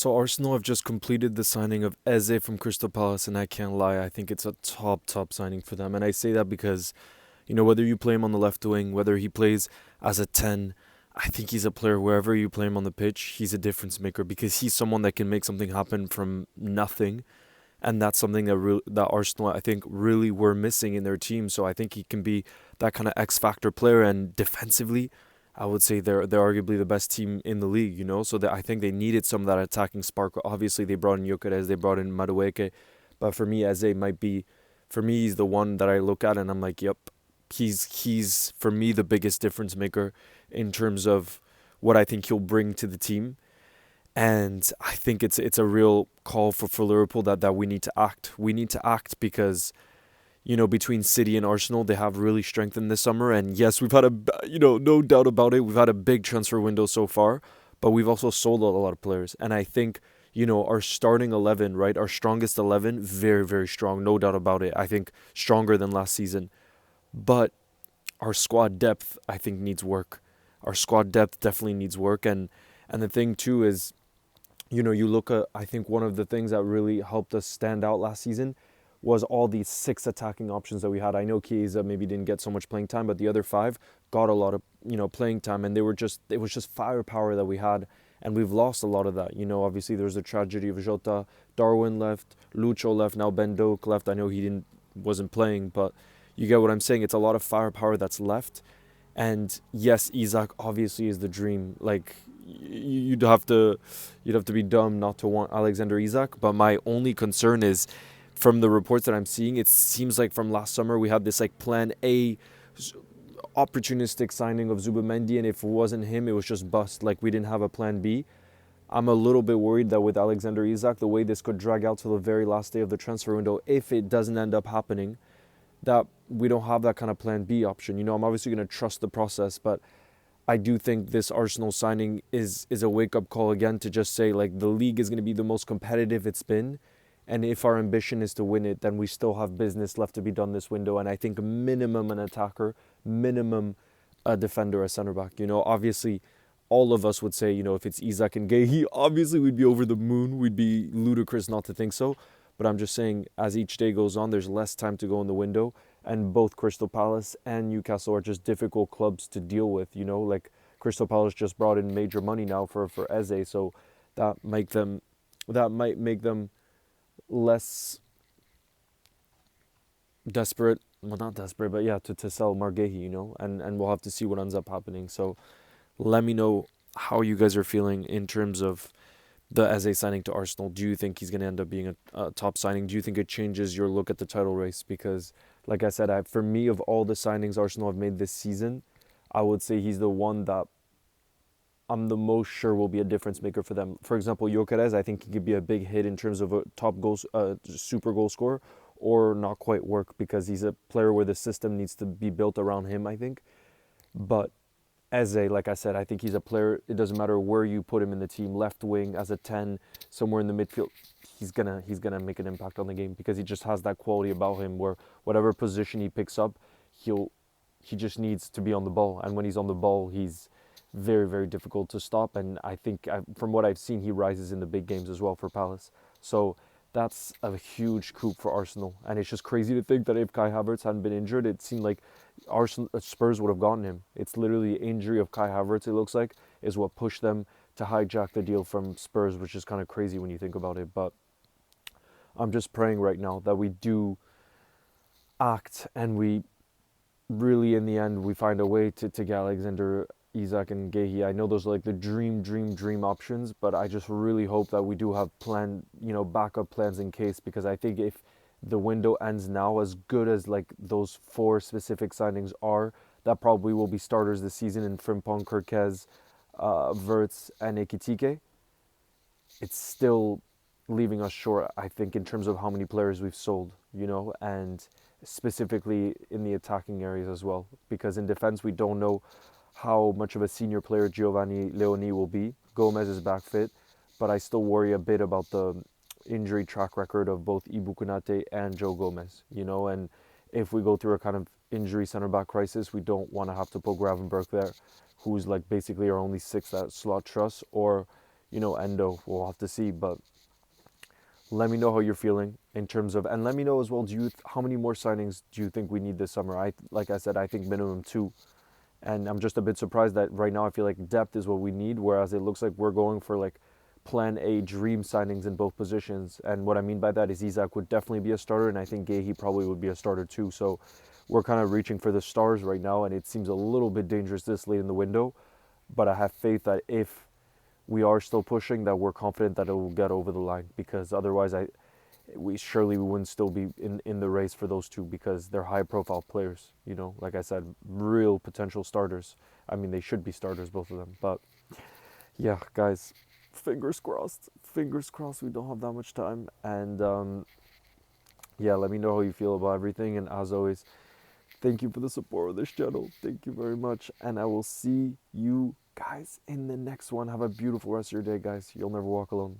So Arsenal have just completed the signing of Eze from Crystal Palace, and I can't lie, I think it's a top signing for them. And I say that because, whether you play him on the left wing, whether he plays as a 10, I think he's a player wherever you play him on the pitch, he's a difference maker because he's someone that can make something happen from nothing. And that's something that Arsenal, I think, really were missing in their team. So I think he can be that kind of X factor player. And defensively, I would say they're arguably the best team in the league. So that I think they needed some of that attacking spark. Obviously, they brought in Gyökeres, they brought in Madueke, but for me, Eze might be, for me, he's the one that I look at and I'm like, yep, he's for me the biggest difference maker in terms of what I think he'll bring to the team. And I think it's a real call for Liverpool that we need to act. We need to act because between City and Arsenal, they have really strengthened this summer. And yes, we've had no doubt about it, we've had a big transfer window so far, but we've also sold a lot of players. And I think, our starting 11, right, our strongest 11, very, very strong, no doubt about it. I think stronger than last season. But our squad depth, I think, needs work. Our squad depth definitely needs work. And the thing, too, is, you look at, I think one of the things that really helped us stand out last season was all these 6 attacking options that we had. I know Chiesa maybe didn't get so much playing time, but the other 5 got a lot of, playing time, and it was just firepower that we had, and we've lost a lot of that. Obviously there's the tragedy of Jota, Darwin left, Lucho left, now Ben Doak left. I know he wasn't playing, but you get what I'm saying. It's a lot of firepower that's left. And yes, Isak obviously is the dream. Like, you'd have to be dumb not to want Alexander Isak. But my only concern is, from the reports that I'm seeing, it seems like from last summer we had this like plan A opportunistic signing of Zubimendi, and if it wasn't him, it was just bust. Like, we didn't have a plan B. I'm a little bit worried that with Alexander Isak, the way this could drag out to the very last day of the transfer window, if it doesn't end up happening, that we don't have that kind of plan B option. I'm obviously going to trust the process, but I do think this Arsenal signing is a wake-up call again to just say, like, the league is going to be the most competitive it's been, and if our ambition is to win it, then we still have business left to be done this window. And I think minimum an attacker, minimum a defender, a centre-back. Obviously, all of us would say, if it's Isak and Guehi, obviously we'd be over the moon. We'd be ludicrous not to think so. But I'm just saying, as each day goes on, there's less time to go in the window. And both Crystal Palace and Newcastle are just difficult clubs to deal with. Like, Crystal Palace just brought in major money now for Eze. So that might make them less desperate. Well, not desperate, but yeah, to sell Margehi, and we'll have to see what ends up happening. So let me know how you guys are feeling in terms of the Eze signing to Arsenal. Do you think he's going to end up being a top signing? Do you think it changes your look at the title race? Because, like I said, for me, of all the signings Arsenal have made this season, I would say he's the one that I'm the most sure will be a difference maker for them. For example, Gyökeres, I think he could be a big hit in terms of a top super goal scorer, or not quite work because he's a player where the system needs to be built around him, I think. But Eze, like I said, I think he's a player, it doesn't matter where you put him in the team, left wing, as a 10, somewhere in the midfield, he's gonna make an impact on the game because he just has that quality about him where whatever position he picks up, he just needs to be on the ball. And when he's on the ball, he's very, very difficult to stop. And I think, from what I've seen, he rises in the big games as well for Palace. So that's a huge coup for Arsenal. And it's just crazy to think that if Kai Havertz hadn't been injured, it seemed like Spurs would have gotten him. It's literally the injury of Kai Havertz, it looks like, is what pushed them to hijack the deal from Spurs, which is kind of crazy when you think about it. But I'm just praying right now that we do act and we really, in the end, we find a way to get Alexander Isak and Guehi. I know those are like the dream options, but I just really hope that we do have backup plans in case, because I think if the window ends now, as good as like those 4 specific signings are, that probably will be starters this season in Frimpong, Kirkez, Verts, and Ekitike. It's still leaving us short, I think, in terms of how many players we've sold, and specifically in the attacking areas as well, because in defense we don't know how much of a senior player Giovanni Leoni will be. Gomez is back fit, but I still worry a bit about the injury track record of both Ibu Konate and Joe Gomez, and if we go through a kind of injury centre-back crisis, we don't want to have to put Gravenberch there, who's like basically our only 6 that slot trust, or, Endo. We'll have to see, but let me know how you're feeling in terms of, and let me know as well. How many more signings do you think we need this summer? Like I said, I think minimum two, and I'm just a bit surprised that right now I feel like depth is what we need, whereas it looks like we're going for like plan A dream signings in both positions. And what I mean by that is Isak would definitely be a starter, and I think Gehi probably would be a starter too. So we're kind of reaching for the stars right now, and it seems a little bit dangerous this late in the window. But I have faith that if we are still pushing, that we're confident that it will get over the line, because otherwise we wouldn't still be in the race for those two, because they're high profile players, like I said, real potential starters. I mean, they should be starters, both of them. But yeah, guys, fingers crossed we don't have that much time. And yeah, let me know how you feel about everything, and as always, thank you for the support of this channel. Thank you very much, and I will see you guys in the next one. Have a beautiful rest of your day, guys. You'll never walk alone.